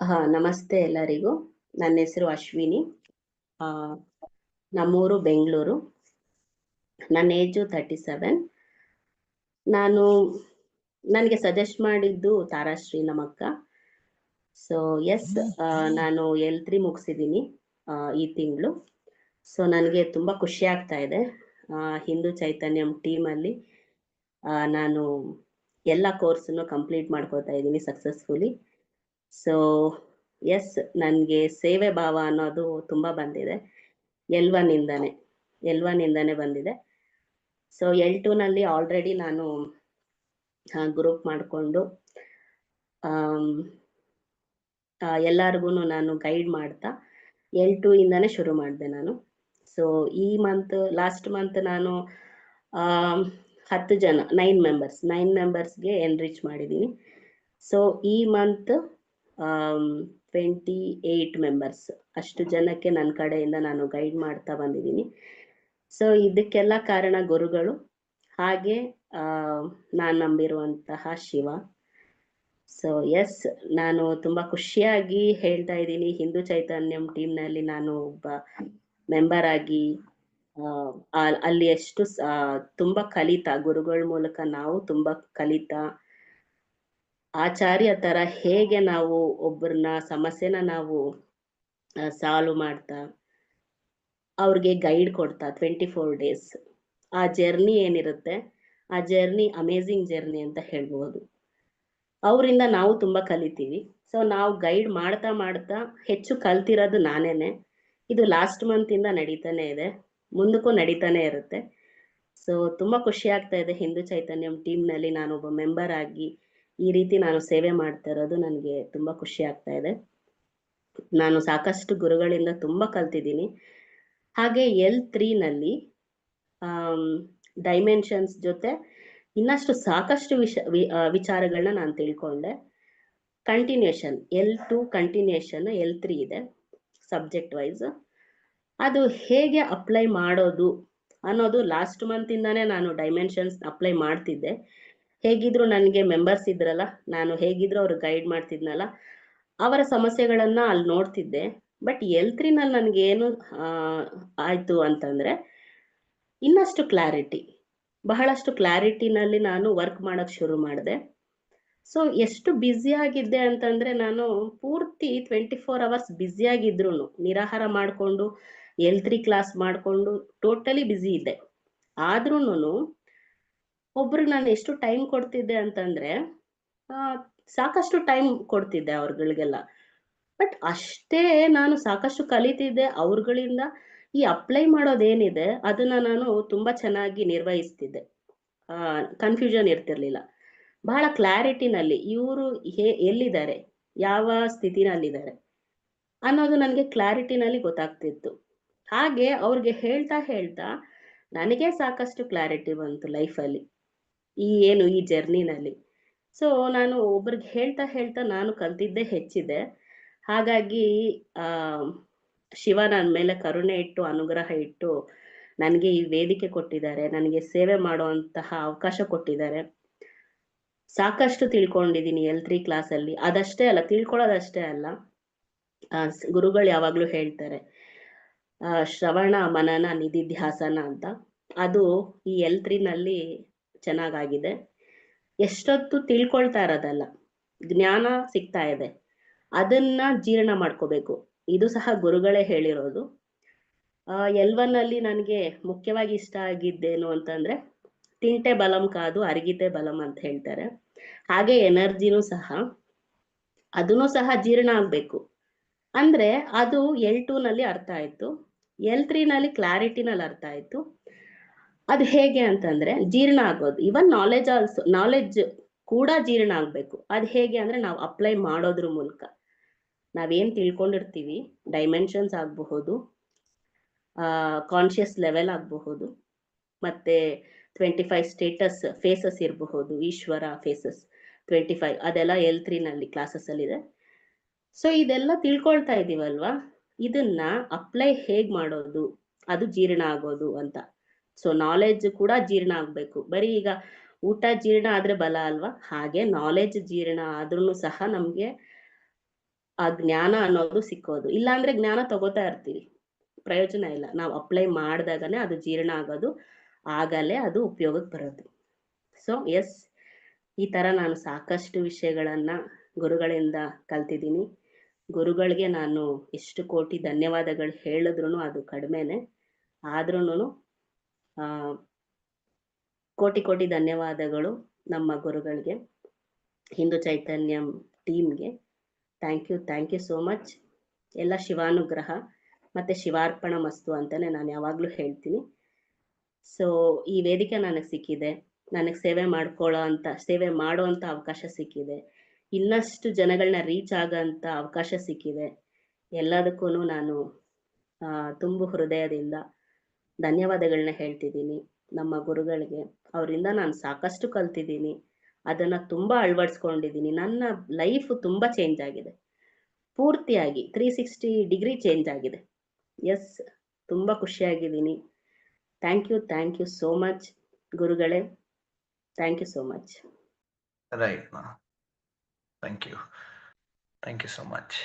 ನಮಸ್ತೆ ಎಲ್ಲರಿಗೂ. ನನ್ನ ಹೆಸರು ಅಶ್ವಿನಿ. ನಮ್ಮೂರು ಬೆಂಗಳೂರು. ನನ್ನ ಏಜು 37. ನನಗೆ ಸಜೆಸ್ಟ್ ಮಾಡಿದ್ದು ತಾರಾಶ್ರೀ ನಮ್ಮಕ್ಕ. ಸೊ ಎಸ್, ನಾನು L3 ಮುಗಿಸಿದ್ದೀನಿ ಈ ತಿಂಗಳು. ಸೊ ನನಗೆ ತುಂಬ ಖುಷಿ ಆಗ್ತಾ ಇದೆ. ಹಿಂದೂ ಚೈತನ್ಯಂ ಟೀಮಲ್ಲಿ ನಾನು ಎಲ್ಲ ಕೋರ್ಸನ್ನು ಕಂಪ್ಲೀಟ್ ಮಾಡ್ಕೋತಾ ಇದ್ದೀನಿ ಸಕ್ಸಸ್ಫುಲಿ. ಸೊ ಎಸ್, ನನಗೆ ಸೇವೆ ಭಾವ ಅನ್ನೋದು ತುಂಬ ಬಂದಿದೆ. L1ಇಂದಾನೆ ಬಂದಿದೆ. ಸೊ L2ನಲ್ಲಿ ಆಲ್ರೆಡಿ ನಾನು ಗ್ರೂಪ್ ಮಾಡಿಕೊಂಡು ಎಲ್ಲರಿಗೂ ನಾನು ಗೈಡ್ ಮಾಡ್ತಾ L2ಇಂದಾನೆ ಶುರು ಮಾಡಿದೆ ನಾನು. ಸೊ ಈ ಲಾಸ್ಟ್ ಮಂತ್ ನಾನು 10 ಜನ 9 ಮೆಂಬರ್ಸ್ಗೆ ಎನ್ರಿಚ್ ಮಾಡಿದ್ದೀನಿ. ಸೊ ಈ ಮಂತ್ 28 ಮೆಂಬರ್ಸ್ ಅಷ್ಟು ಜನಕ್ಕೆ ನನ್ನ ಕಡೆಯಿಂದ ನಾನು ಗೈಡ್ ಮಾಡ್ತಾ ಬಂದಿದ್ದೀನಿ. ಸೊ ಇದಕ್ಕೆಲ್ಲ ಕಾರಣ ಗುರುಗಳು, ಹಾಗೆ ನಾನು ನಂಬಿರುವಂತಹ ಶಿವ. ಸೊ ಎಸ್, ನಾನು ತುಂಬ ಖುಷಿಯಾಗಿ ಹೇಳ್ತಾ ಇದ್ದೀನಿ, ಹಿಂದೂ ಚೈತನ್ಯಂ ಟೀಮ್ನಲ್ಲಿ ನಾನು ಒಬ್ಬ ಮೆಂಬರ್ ಆಗಿ ಅಲ್ಲಿ ಎಷ್ಟು ತುಂಬ ಕಲಿತಾ, ಗುರುಗಳ ಮೂಲಕ ನಾವು ತುಂಬ ಕಲಿತಾ, ಆಚಾರ್ಯ ಥರ ಹೇಗೆ ನಾವು ಒಬ್ಬರನ್ನ ಸಮಸ್ಯೆನ ನಾವು ಸಾಲ್ವ್ ಮಾಡ್ತಾ ಅವ್ರಿಗೆ ಗೈಡ್ ಕೊಡ್ತಾ 24 ಡೇಸ್ ಆ ಜರ್ನಿ ಏನಿರುತ್ತೆ, ಆ ಜರ್ನಿ ಅಮೇಝಿಂಗ್ ಜರ್ನಿ ಅಂತ ಹೇಳ್ಬೋದು. ಅವರಿಂದ ನಾವು ತುಂಬ ಕಲಿತೀವಿ. ಸೊ ನಾವು ಗೈಡ್ ಮಾಡ್ತಾ ಮಾಡ್ತಾ ಹೆಚ್ಚು ಕಲ್ತಿರೋದು ನಾನೇನೆ. ಇದು ಲಾಸ್ಟ್ ಮಂತಿಂದ ನಡೀತಾನೆ ಇದೆ, ಮುಂದಕ್ಕೂ ನಡೀತಾನೆ ಇರುತ್ತೆ. ಸೊ ತುಂಬ ಖುಷಿ ಆಗ್ತಾ ಇದೆ ಹಿಂದೂ ಚೈತನ್ಯಂ ಟೀಮ್ನಲ್ಲಿ ನಾನೊಬ್ಬ ಮೆಂಬರ್ ಆಗಿ ಈ ರೀತಿ ನಾನು ಸೇವೆ ಮಾಡ್ತಾ ಇರೋದು ನನಗೆ ತುಂಬ ಖುಷಿ ಆಗ್ತಾ ಇದೆ. ನಾನು ಸಾಕಷ್ಟು ಗುರುಗಳಿಂದ ತುಂಬ ಕಲ್ತಿದ್ದೀನಿ. ಹಾಗೆ L3ನಲ್ಲಿ ಡೈಮೆನ್ಷನ್ಸ್ ಜೊತೆ ಇನ್ನಷ್ಟು ಸಾಕಷ್ಟು ವಿಚಾರಗಳನ್ನ ನಾನು ತಿಳ್ಕೊಂಡೆ. ಕಂಟಿನ್ಯೂಷನ್ L2 ಕಂಟಿನ್ಯೂಷನ್ L3 ಇದೆ ಸಬ್ಜೆಕ್ಟ್ ವೈಸ್. ಅದು ಹೇಗೆ ಅಪ್ಲೈ ಮಾಡೋದು ಅನ್ನೋದು ಲಾಸ್ಟ್ ಮಂತಿಂದಾನೇ ನಾನು ಡೈಮೆನ್ಷನ್ಸ್ ಅಪ್ಲೈ ಮಾಡ್ತಿದ್ದೆ. ಹೇಗಿದ್ರು ನನಗೆ ಮೆಂಬರ್ಸ್ ಇದ್ರಲ್ಲ, ನಾನು ಹೇಗಿದ್ರು ಅವ್ರು ಗೈಡ್ ಮಾಡ್ತಿದ್ನಲ್ಲ, ಅವರ ಸಮಸ್ಯೆಗಳನ್ನ ಅಲ್ಲಿ ನೋಡ್ತಿದ್ದೆ. ಬಟ್ L3ನಲ್ಲಿ ನನಗೇನು ಆಯಿತು ಅಂತಂದರೆ ಇನ್ನಷ್ಟು ಕ್ಲಾರಿಟಿ, ಬಹಳಷ್ಟು ಕ್ಲಾರಿಟಿನಲ್ಲಿ ನಾನು ವರ್ಕ್ ಮಾಡೋಕ್ಕೆ ಶುರು ಮಾಡಿದೆ. ಸೊ ಎಷ್ಟು ಬ್ಯುಸಿಯಾಗಿದ್ದೆ ಅಂತಂದರೆ, ನಾನು ಪೂರ್ತಿ 24 ಅವರ್ಸ್ ಬ್ಯುಸಿಯಾಗಿದ್ರು ನಿರಾಹಾರ ಮಾಡಿಕೊಂಡು L3 ಕ್ಲಾಸ್ ಮಾಡಿಕೊಂಡು ಟೋಟಲಿ ಬ್ಯುಸಿ ಇದ್ದೆ. ಆದ್ರೂ ಒಬ್ರಿಗೆ ನಾನು ಎಷ್ಟು ಟೈಮ್ ಕೊಡ್ತಿದ್ದೆ ಅಂತಂದರೆ ಸಾಕಷ್ಟು ಟೈಮ್ ಕೊಡ್ತಿದ್ದೆ ಅವ್ರಗಳಿಗೆಲ್ಲ. ಬಟ್ ಅಷ್ಟೇ ನಾನು ಸಾಕಷ್ಟು ಕಲಿತಿದ್ದೆ ಅವ್ರಗಳಿಂದ. ಈ ಅಪ್ಲೈ ಮಾಡೋದೇನಿದೆ ಅದನ್ನು ನಾನು ತುಂಬ ಚೆನ್ನಾಗಿ ನಿರ್ವಹಿಸ್ತಿದ್ದೆ. ಕನ್ಫ್ಯೂಷನ್ ಇರ್ತಿರ್ಲಿಲ್ಲ. ಬಹಳ ಕ್ಲಾರಿಟಿನಲ್ಲಿ ಇವರು ಎಲ್ಲಿದ್ದಾರೆ, ಯಾವ ಸ್ಥಿತಿನಲ್ಲಿದ್ದಾರೆ ಅನ್ನೋದು ನನಗೆ ಕ್ಲಾರಿಟಿನಲ್ಲಿ ಗೊತ್ತಾಗ್ತಿತ್ತು. ಹಾಗೆ ಅವ್ರಿಗೆ ಹೇಳ್ತಾ ಹೇಳ್ತಾ ನನಗೆ ಸಾಕಷ್ಟು ಕ್ಲಾರಿಟಿ ಬಂತು ಲೈಫಲ್ಲಿ, ಈ ಜರ್ನಿನಲ್ಲಿ. ಸೊ ನಾನು ಒಬ್ರಿಗೆ ಹೇಳ್ತಾ ಹೇಳ್ತಾ ನಾನು ಕಲ್ತಿದ್ದೇ ಹೆಚ್ಚಿದೆ. ಹಾಗಾಗಿ ಶಿವ ನನ್ನ ಮೇಲೆ ಕರುಣೆ ಇಟ್ಟು, ಅನುಗ್ರಹ ಇಟ್ಟು ನನಗೆ ಈ ವೇದಿಕೆ ಕೊಟ್ಟಿದ್ದಾರೆ, ನನಗೆ ಸೇವೆ ಮಾಡುವಂತಹ ಅವಕಾಶ ಕೊಟ್ಟಿದ್ದಾರೆ. ಸಾಕಷ್ಟು ತಿಳ್ಕೊಂಡಿದ್ದೀನಿ L3 ಕ್ಲಾಸಲ್ಲಿ. ಅದಷ್ಟೇ ಅಲ್ಲ, ತಿಳ್ಕೊಳ್ಳೋದಷ್ಟೇ ಅಲ್ಲ, ಗುರುಗಳು ಯಾವಾಗಲೂ ಹೇಳ್ತಾರೆ ಶ್ರವಣ ಮನನ ನಿಧಿಧ್ಯಾಸನ ಅಂತ. ಅದು ಈ L3ನಲ್ಲಿ ಚೆನ್ನಾಗಾಗಿದೆ. ಎಷ್ಟೊತ್ತು ತಿಳ್ಕೊಳ್ತಾ ಇರೋದಲ್ಲ, ಜ್ಞಾನ ಸಿಗ್ತಾ ಇದೆ, ಅದನ್ನ ಜೀರ್ಣ ಮಾಡ್ಕೋಬೇಕು. ಇದು ಸಹ ಗುರುಗಳೇ ಹೇಳಿರೋದು. L1ನಲ್ಲಿ ನನಗೆ ಮುಖ್ಯವಾಗಿ ಇಷ್ಟ ಆಗಿದ್ದೇನು ಅಂತಂದರೆ, ತಿಂಟೆ ಬಲಂ ಕಾದು ಅರಿಗಿತೆ ಬಲಂ ಅಂತ ಹೇಳ್ತಾರೆ. ಹಾಗೆ ಎನರ್ಜಿನೂ ಸಹ, ಅದನ್ನು ಸಹ ಜೀರ್ಣ ಆಗಬೇಕು. ಅಂದರೆ ಅದು L2ನಲ್ಲಿ ಅರ್ಥ ಆಯಿತು, L3ನಲ್ಲಿ ಕ್ಲಾರಿಟಿನಲ್ಲಿ ಅರ್ಥ ಆಯಿತು. ಅದು ಹೇಗೆ ಅಂತಂದರೆ ಜೀರ್ಣ ಆಗೋದು, ಇವನ್ ನಾಲೆಡ್ಜ್ ಕೂಡ ಜೀರ್ಣ ಆಗಬೇಕು. ಅದು ಹೇಗೆ ಅಂದರೆ ನಾವು ಅಪ್ಲೈ ಮಾಡೋದ್ರ ಮೂಲಕ. ನಾವೇನು ತಿಳ್ಕೊಂಡಿರ್ತೀವಿ, ಡೈಮೆನ್ಷನ್ಸ್ ಆಗಬಹುದು, ಕಾನ್ಷಿಯಸ್ ಲೆವೆಲ್ ಆಗಬಹುದು, ಮತ್ತು 25 ಸ್ಟೇಟಸ್ ಫೇಸಸ್ ಇರಬಹುದು, ಈಶ್ವರ ಫೇಸಸ್ 25, ಅದೆಲ್ಲ L3ನಲ್ಲಿ ಕ್ಲಾಸಸ್ಸಲ್ಲಿದೆ. ಸೊ ಇದೆಲ್ಲ ತಿಳ್ಕೊಳ್ತಾ ಇದ್ದೀವಲ್ವಾ, ಇದನ್ನ ಅಪ್ಲೈ ಹೇಗೆ ಮಾಡೋದು, ಅದು ಜೀರ್ಣ ಆಗೋದು ಅಂತ. ಸೊ ನಾಲೆಡ್ಜ್ ಕೂಡ ಜೀರ್ಣ ಆಗಬೇಕು. ಬರೀ ಈಗ ಊಟ ಜೀರ್ಣ ಆದರೆ ಬಲ ಅಲ್ವಾ, ಹಾಗೆ ನಾಲೆಡ್ಜ್ ಜೀರ್ಣ ಆದ್ರೂ ಸಹ ನಮಗೆ ಆ ಜ್ಞಾನ ಅನ್ನೋದು ಸಿಕ್ಕೋದು. ಇಲ್ಲಾಂದ್ರೆ ಜ್ಞಾನ ತಗೋತಾ ಇರ್ತೀವಿ, ಪ್ರಯೋಜನ ಇಲ್ಲ. ನಾವು ಅಪ್ಲೈ ಮಾಡಿದಾಗನೇ ಅದು ಜೀರ್ಣ ಆಗೋದು, ಆಗಲೇ ಅದು ಉಪಯೋಗಕ್ಕೆ ಬರೋದು. ಸೊ ಎಸ್, ಈ ಥರ ನಾನು ಸಾಕಷ್ಟು ವಿಷಯಗಳನ್ನು ಗುರುಗಳಿಂದ ಕಲ್ತಿದ್ದೀನಿ. ಗುರುಗಳಿಗೆ ನಾನು ಎಷ್ಟು ಕೋಟಿ ಧನ್ಯವಾದಗಳು ಹೇಳಿದ್ರು ಅದು ಕಡಿಮೆನೆ. ಆದ್ರೂ ಕೋಟಿ ಕೋಟಿ ಧನ್ಯವಾದಗಳು ನಮ್ಮ ಗುರುಗಳಿಗೆ, ಹಿಂದೂ ಚೈತನ್ಯಂ ಟೀಮ್ಗೆ. Thank you so much. ಎಲ್ಲ ಶಿವಾನುಗ್ರಹ ಮತ್ತು ಶಿವಾರ್ಪಣ ಮಸ್ತು ಅಂತಲೇ ನಾನು ಯಾವಾಗಲೂ ಹೇಳ್ತೀನಿ. ಸೊ ಈ ವೇದಿಕೆ ನನಗೆ ಸಿಕ್ಕಿದೆ, ನನಗೆ ಸೇವೆ ಮಾಡೋ ಅಂಥ ಅವಕಾಶ ಸಿಕ್ಕಿದೆ, ಇನ್ನಷ್ಟು ಜನಗಳನ್ನ ರೀಚ್ ಆಗೋಂಥ ಅವಕಾಶ ಸಿಕ್ಕಿದೆ. ಎಲ್ಲದಕ್ಕೂ ನಾನು ತುಂಬು ಹೃದಯದಿಂದ ಧನ್ಯವಾದಗಳನ್ನ ಹೇಳ್ತಿದ್ದೀನಿ ನಮ್ಮ ಗುರುಗಳಿಗೆ. ಅವರಿಂದ ನಾನು ಸಾಕಷ್ಟು ಕಲ್ತಿದ್ದೀನಿ, ಅದನ್ನು ತುಂಬ ಅಳವಡಿಸ್ಕೊಂಡಿದ್ದೀನಿ. ನನ್ನ ಲೈಫು ತುಂಬ ಚೇಂಜ್ ಆಗಿದೆ, ಪೂರ್ತಿಯಾಗಿ 360 ಡಿಗ್ರಿ ಚೇಂಜ್ ಆಗಿದೆ. ಎಸ್, ತುಂಬ ಖುಷಿಯಾಗಿದ್ದೀನಿ. ಥ್ಯಾಂಕ್ ಯು ಸೋ ಮಚ್ ಗುರುಗಳೇ. Thank you so much. Right ಮಾ, ಥ್ಯಾಂಕ್ ಯು ಸೊ ಮಚ್.